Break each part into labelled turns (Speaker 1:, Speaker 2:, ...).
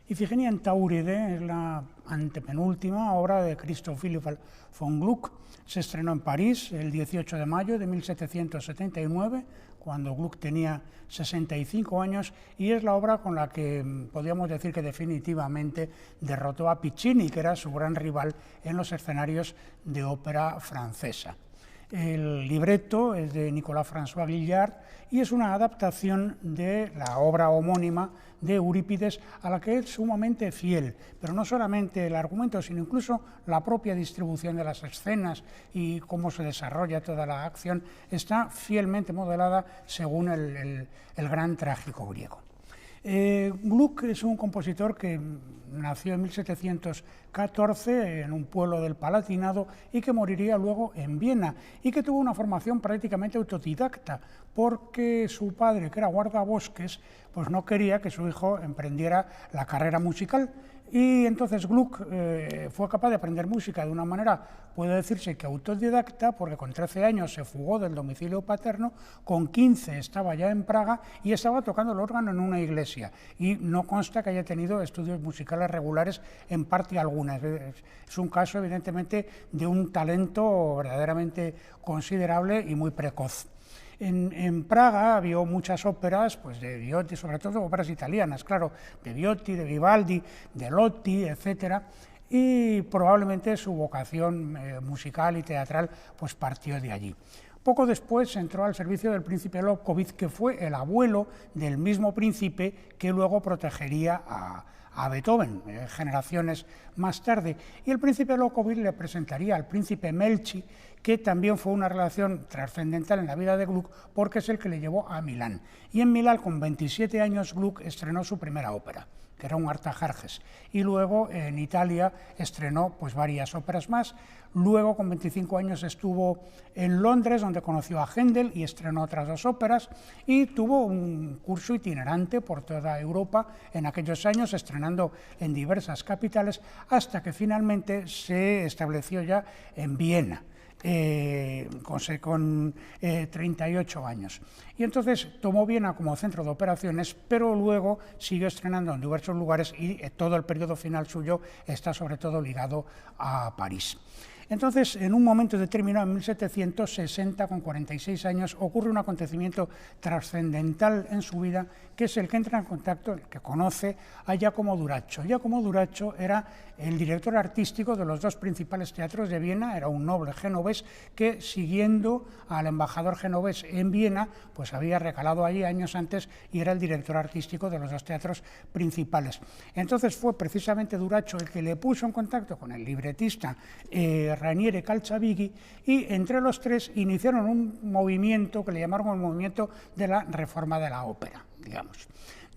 Speaker 1: Ifigenia en Tauride es la antepenúltima obra de Christoph Willibald von Gluck. Se estrenó en París el 18 de mayo de 1779, cuando Gluck tenía 65 años, y es la obra con la que podríamos decir que definitivamente derrotó a Piccini, que era su gran rival en los escenarios de ópera francesa. El libreto es de Nicolas François Guillard y es una adaptación de la obra homónima de Eurípides, a la que es sumamente fiel, pero no solamente el argumento, sino incluso la propia distribución de las escenas y cómo se desarrolla toda la acción está fielmente modelada según el gran trágico griego. Gluck es un compositor que nació en 1714 en un pueblo del Palatinado y que moriría luego en Viena, y que tuvo una formación prácticamente autodidacta, porque su padre, que era guardabosques, pues no quería que su hijo emprendiera la carrera musical. Y entonces Gluck fue capaz de aprender música de una manera, puede decirse que autodidacta, porque con 13 años se fugó del domicilio paterno, con 15 estaba ya en Praga y estaba tocando el órgano en una iglesia, y no consta que haya tenido estudios musicales regulares en parte alguna. Es un caso evidentemente de un talento verdaderamente considerable y muy precoz. En Praga vio muchas óperas, pues de Viotti, sobre todo óperas italianas, claro, de Viotti, de Vivaldi, de Lotti, etc. Y probablemente su vocación musical y teatral pues partió de allí. Poco después entró al servicio del príncipe Lobkowitz, que fue el abuelo del mismo príncipe que luego protegería a Beethoven, generaciones más tarde. Y el príncipe Lobkowitz le presentaría al príncipe Melchi, que también fue una relación trascendental en la vida de Gluck, porque es el que le llevó a Milán. Y en Milán, con 27 años, Gluck estrenó su primera ópera, que era un Artajerjes, y luego en Italia estrenó pues varias óperas más. Luego, con 25 años, estuvo en Londres, donde conoció a Händel y estrenó otras dos óperas, y tuvo un curso itinerante por toda Europa en aquellos años, estrenando en diversas capitales, hasta que finalmente se estableció ya en Viena, con 38 años. Y entonces tomó Viena como centro de operaciones, pero luego siguió estrenando en diversos lugares, y todo el periodo final suyo está sobre todo ligado a París. Entonces, en un momento determinado, en 1760, con 46 años, ocurre un acontecimiento trascendental en su vida, que es el que entra en contacto, el que conoce a Giacomo Durazo. Giacomo Durazo era el director artístico de los dos principales teatros de Viena, era un noble genovés que, siguiendo al embajador genovés en Viena, pues había recalado allí años antes y era el director artístico de los dos teatros principales. Entonces fue precisamente Durazo el que le puso en contacto con el libretista Ranieri Calzabigi, y entre los tres iniciaron un movimiento que le llamaron el movimiento de la reforma de la ópera, digamos.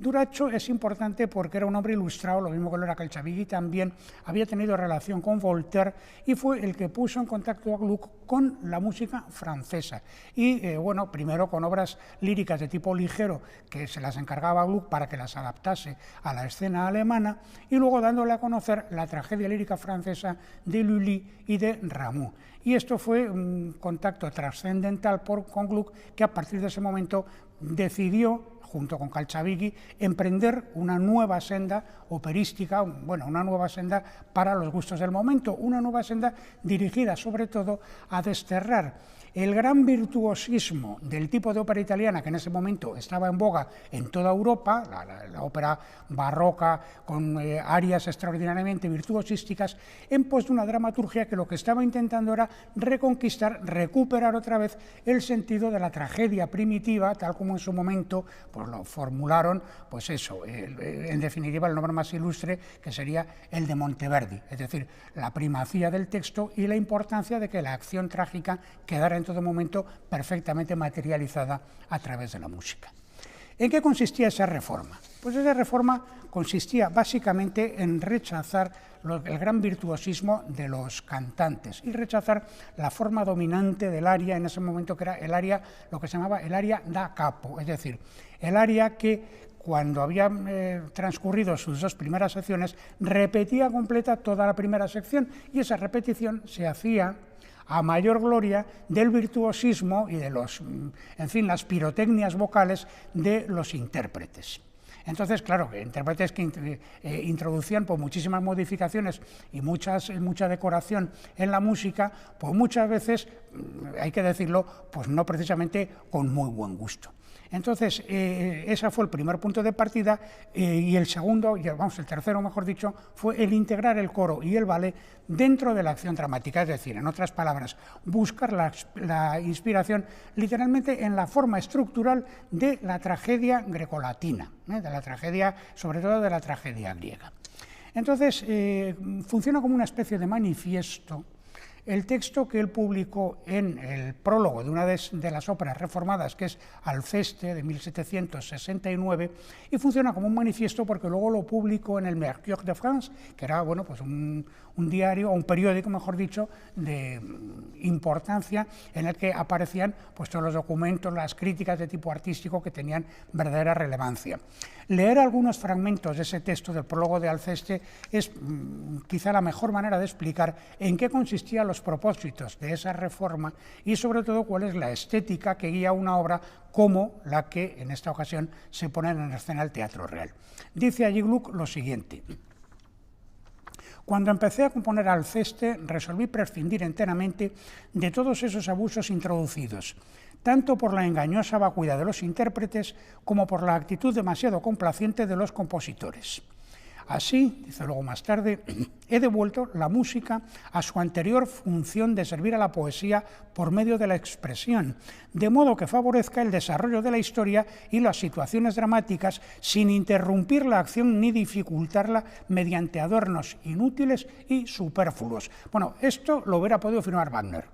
Speaker 1: Durazo es importante porque era un hombre ilustrado, lo mismo que lo era Calzabigi también, había tenido relación con Voltaire y fue el que puso en contacto a Gluck con la música francesa. Y bueno, primero con obras líricas de tipo ligero, que se las encargaba a Gluck para que las adaptase a la escena alemana, y luego dándole a conocer la tragedia lírica francesa de Lully y de Rameau. Y esto fue un contacto trascendental con Gluck, que a partir de ese momento decidió, junto con Calzabigi, emprender una nueva senda operística, bueno, una nueva senda para los gustos del momento, una nueva senda dirigida sobre todo a desterrar el gran virtuosismo del tipo de ópera italiana que en ese momento estaba en boga en toda Europa, la ópera barroca con arias extraordinariamente virtuosísticas, en pos de una dramaturgia que lo que estaba intentando era reconquistar, recuperar otra vez el sentido de la tragedia primitiva, tal como en su momento pues lo formularon, pues eso, en definitiva el nombre más ilustre, que sería el de Monteverdi, es decir, la primacía del texto y la importancia de que la acción trágica quedara en todo momento perfectamente materializada a través de la música. ¿En qué consistía esa reforma? Pues esa reforma consistía básicamente en rechazar el gran virtuosismo de los cantantes y rechazar la forma dominante del aria en ese momento, que era el aria, lo que se llamaba el aria da capo, es decir, el aria que cuando había transcurrido sus dos primeras secciones repetía completa toda la primera sección, y esa repetición se hacía a mayor gloria del virtuosismo y de los, en fin, las pirotecnias vocales de los intérpretes. Entonces, claro, intérpretes que introducían pues, muchísimas modificaciones y mucha decoración en la música, pues muchas veces, hay que decirlo, pues no precisamente con muy buen gusto. Entonces, ese fue el primer punto de partida y el segundo, el tercero mejor dicho, fue el integrar el coro y el ballet dentro de la acción dramática, es decir, en otras palabras, buscar la inspiración literalmente en la forma estructural de la tragedia grecolatina, de la tragedia, sobre todo de la tragedia griega. Entonces, funciona como una especie de manifiesto el texto que él publicó en el prólogo de una de las óperas reformadas, que es Alceste, de 1769, y funciona como un manifiesto porque luego lo publicó en el Mercure de France, que era bueno, pues un diario, o un periódico, mejor dicho, de importancia, en el que aparecían pues, todos los documentos, las críticas de tipo artístico que tenían verdadera relevancia. Leer algunos fragmentos de ese texto del prólogo de Alceste es quizá la mejor manera de explicar en qué consistían los propósitos de esa reforma y sobre todo cuál es la estética que guía una obra como la que en esta ocasión se pone en escena el Teatro Real. Dice allí Gluck lo siguiente: cuando empecé a componer Alceste, resolví prescindir enteramente de todos esos abusos introducidos, tanto por la engañosa vacuidad de los intérpretes como por la actitud demasiado complaciente de los compositores. Así, dice luego más tarde, he devuelto la música a su anterior función de servir a la poesía por medio de la expresión, de modo que favorezca el desarrollo de la historia y las situaciones dramáticas sin interrumpir la acción ni dificultarla mediante adornos inútiles y superfluos. Bueno, esto lo hubiera podido firmar Wagner,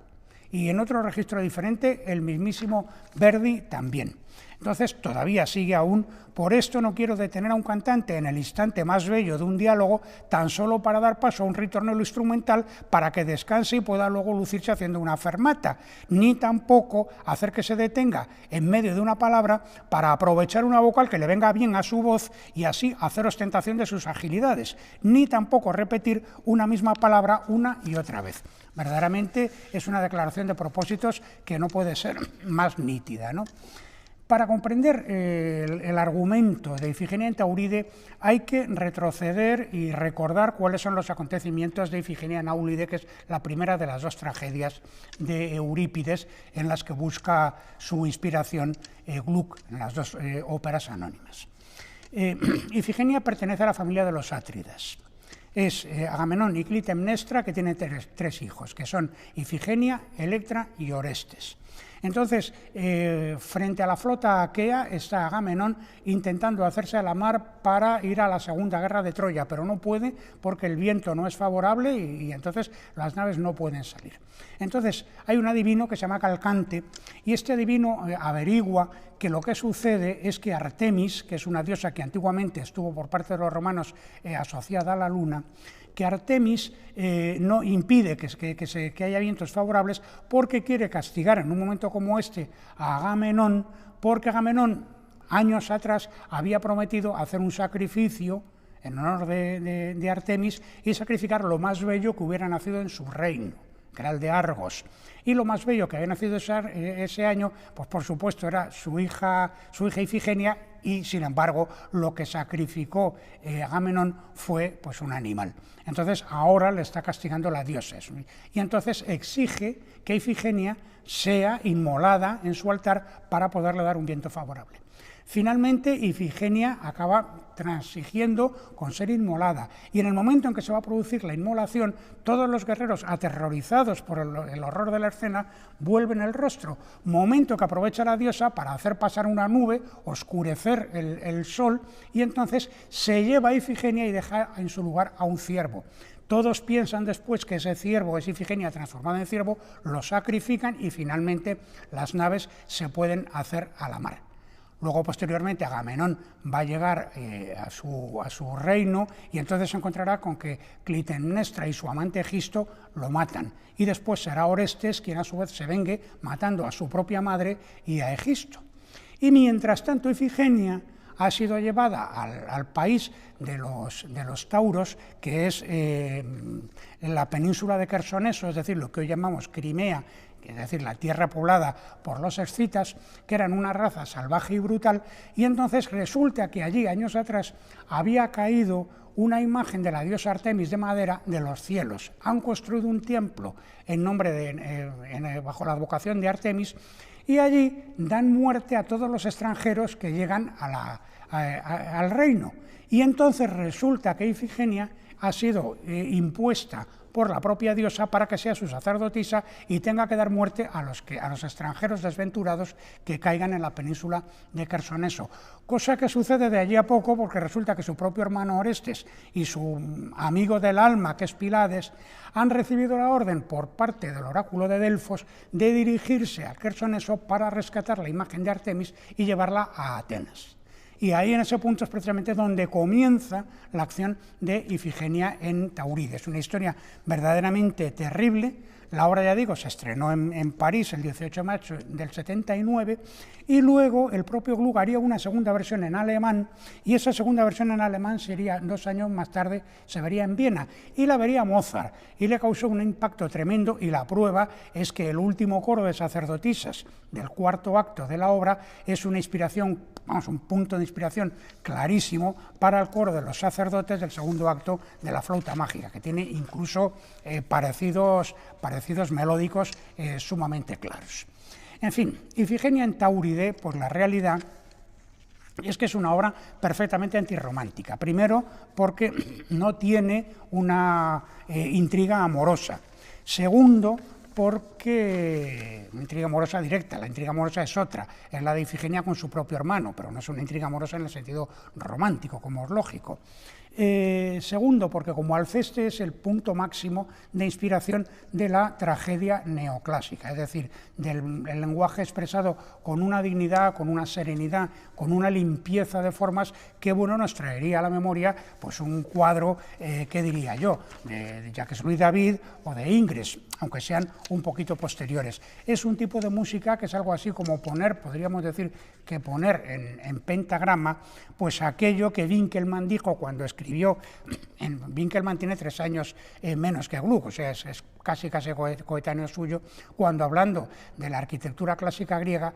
Speaker 1: y en otro registro diferente el mismísimo Verdi también. Entonces, todavía sigue aún, por esto no quiero detener a un cantante en el instante más bello de un diálogo, tan solo para dar paso a un ritornello instrumental para que descanse y pueda luego lucirse haciendo una fermata, ni tampoco hacer que se detenga en medio de una palabra para aprovechar una vocal que le venga bien a su voz y así hacer ostentación de sus agilidades, ni tampoco repetir una misma palabra una y otra vez. Verdaderamente es una declaración de propósitos que no puede ser más nítida, ¿no? Para comprender el argumento de Ifigenia en Tauride hay que retroceder y recordar cuáles son los acontecimientos de Ifigenia en Aulide, que es la primera de las dos tragedias de Eurípides en las que busca su inspiración Gluck en las dos óperas anónimas. Ifigenia pertenece a la familia de los Átridas. Es Agamenón y Clitemnestra, que tienen tres hijos, que son Ifigenia, Electra y Orestes. Entonces, frente a la flota aquea está Agamenón intentando hacerse a la mar para ir a la Segunda Guerra de Troya, pero no puede porque el viento no es favorable y entonces las naves no pueden salir. Entonces, hay un adivino que se llama Calcante y este adivino averigua que lo que sucede es que Artemis, que es una diosa que antiguamente estuvo por parte de los romanos asociada a la luna, que Artemis no impide que haya vientos favorables porque quiere castigar en un momento como este a Agamenón, porque Agamenón años atrás había prometido hacer un sacrificio en honor de Artemis y sacrificar lo más bello que hubiera nacido en su reino, que era el de Argos. Y lo más bello que había nacido ese año, pues por supuesto era su hija Ifigenia, y sin embargo lo que sacrificó Agamenón fue pues un animal. Entonces ahora le está castigando la diosa y entonces exige que Ifigenia sea inmolada en su altar para poderle dar un viento favorable. Finalmente, Ifigenia acaba transigiendo con ser inmolada y en el momento en que se va a producir la inmolación, todos los guerreros aterrorizados por el horror de la escena vuelven el rostro, momento que aprovecha la diosa para hacer pasar una nube, oscurecer el sol y entonces se lleva a Ifigenia y deja en su lugar a un ciervo. Todos piensan después que ese ciervo es Ifigenia transformada en ciervo, lo sacrifican y finalmente las naves se pueden hacer a la mar. Luego, posteriormente, Agamenón va a llegar a su reino y entonces se encontrará con que Clitemnestra y su amante Egisto lo matan. Y después será Orestes quien a su vez se vengue matando a su propia madre y a Egisto. Y mientras tanto, Ifigenia ha sido llevada al país de los tauros, que es en la península de Quersoneso, es decir, lo que hoy llamamos Crimea, es decir, la tierra poblada por los escitas, que eran una raza salvaje y brutal, y entonces resulta que allí, años atrás, había caído una imagen de la diosa Artemis de madera de los cielos. Han construido un templo en nombre bajo la advocación de Artemis, y allí dan muerte a todos los extranjeros que llegan al reino. Y entonces resulta que Ifigenia ha sido impuesta por la propia diosa para que sea su sacerdotisa y tenga que dar muerte a los extranjeros desventurados que caigan en la península de Quersoneso. Cosa que sucede de allí a poco, porque resulta que su propio hermano Orestes y su amigo del alma, que es Pilades, han recibido la orden por parte del oráculo de Delfos de dirigirse a Quersoneso para rescatar la imagen de Artemis y llevarla a Atenas. Y ahí en ese punto es precisamente donde comienza la acción de Ifigenia en Tauride. Es una historia verdaderamente terrible. La obra, ya digo, se estrenó en París el 18 de marzo del 79 y luego el propio Gluck haría una segunda versión en alemán, y esa segunda versión en alemán sería 2 años más tarde, se vería en Viena y la vería Mozart, y le causó un impacto tremendo, y la prueba es que el último coro de sacerdotisas del cuarto acto de la obra es una inspiración, un punto de inspiración clarísimo para el coro de los sacerdotes del segundo acto de la flauta mágica, que tiene incluso parecidos melódicos sumamente claros. En fin, Ifigenia en Tauride, pues la realidad es que es una obra perfectamente antirromántica. Primero, porque no tiene una intriga amorosa. Segundo, porque una intriga amorosa directa, la intriga amorosa es otra, es la de Ifigenia con su propio hermano, pero no es una intriga amorosa en el sentido romántico, como es lógico. Segundo, porque como Alceste es el punto máximo de inspiración de la tragedia neoclásica, es decir, del lenguaje expresado con una dignidad, con una serenidad, con una limpieza de formas que, bueno, nos traería a la memoria pues un cuadro, ¿qué diría yo?, de Jacques-Louis David o de Ingres, aunque sean un poquito posteriores. Es un tipo de música que es algo así como poner, podríamos decir que poner en pentagrama, pues aquello que Winckelmann dijo cuando escribió, Winckelmann tiene 3 años menos que Gluck, o sea, es casi coetáneo suyo, cuando hablando de la arquitectura clásica griega,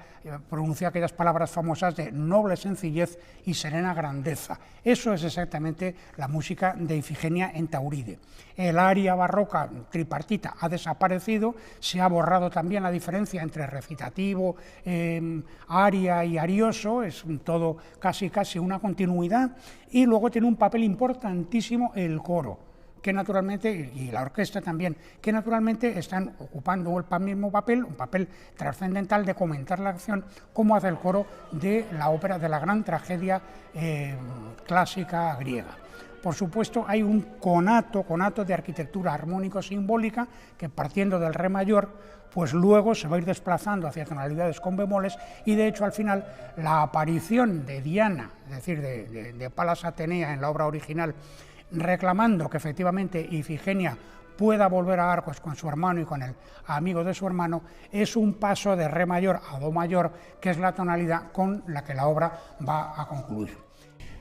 Speaker 1: pronuncia aquellas palabras famosas de noble sencillez y serena grandeza. Eso es exactamente la música de Ifigenia en Tauride. El aria barroca tripartita ha desaparecido, se ha borrado también la diferencia entre recitativo, aria y arioso, es todo casi una continuidad, y luego tiene un papel importantísimo el coro, que naturalmente, y la orquesta también, que naturalmente están ocupando el mismo papel, un papel trascendental de comentar la acción, como hace el coro de la ópera, de la gran tragedia clásica griega. Por supuesto, hay un conato de arquitectura armónico-simbólica que, partiendo del re mayor, pues luego se va a ir desplazando hacia tonalidades con bemoles, y de hecho al final la aparición de Diana, es decir, de Palas Atenea en la obra original, reclamando que efectivamente Ifigenia pueda volver a Argos con su hermano y con el amigo de su hermano, es un paso de re mayor a do mayor, que es la tonalidad con la que la obra va a concluir.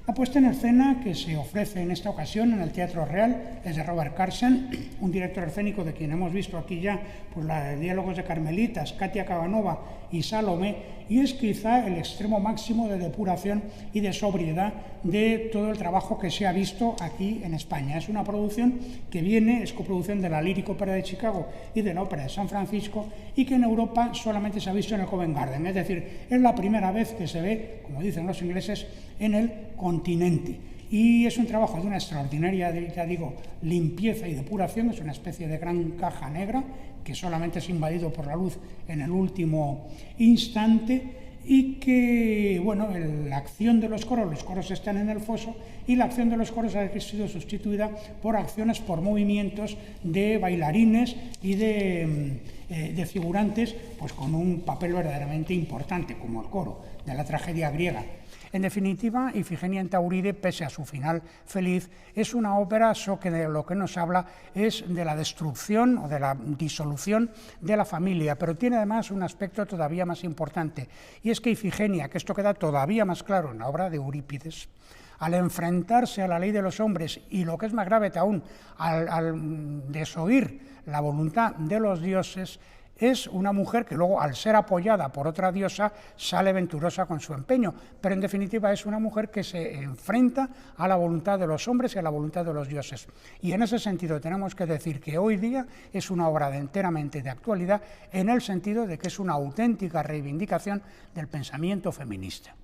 Speaker 1: La puesta en escena que se ofrece en esta ocasión en el Teatro Real es de Robert Carsen, un director escénico de quien hemos visto aquí ya pues, la de Diálogos de Carmelitas, Katia Kavanova y Salomé, y es quizá el extremo máximo de depuración y de sobriedad de todo el trabajo que se ha visto aquí en España. Es una producción que es coproducción de la Lyric Opera de Chicago y de la Ópera de San Francisco, y que en Europa solamente se ha visto en el Covent Garden, es decir, es la primera vez que se ve, como dicen los ingleses, en el continente. Y es un trabajo de una extraordinaria, ya digo, limpieza y depuración. Es una especie de gran caja negra que solamente es invadido por la luz en el último instante, y que, bueno, la acción de los coros están en el foso, y la acción de los coros ha sido sustituida por acciones, por movimientos de bailarines y de figurantes, pues con un papel verdaderamente importante, como el coro de la tragedia griega. En definitiva, Ifigenia en Tauride, pese a su final feliz, es una ópera que de lo que nos habla es de la destrucción o de la disolución de la familia, pero tiene además un aspecto todavía más importante, y es que Ifigenia, que esto queda todavía más claro en la obra de Eurípides, al enfrentarse a la ley de los hombres y, lo que es más grave aún, al desoír la voluntad de los dioses, es una mujer que luego, al ser apoyada por otra diosa, sale venturosa con su empeño, pero en definitiva es una mujer que se enfrenta a la voluntad de los hombres y a la voluntad de los dioses. Y en ese sentido tenemos que decir que hoy día es una obra enteramente de actualidad, en el sentido de que es una auténtica reivindicación del pensamiento feminista.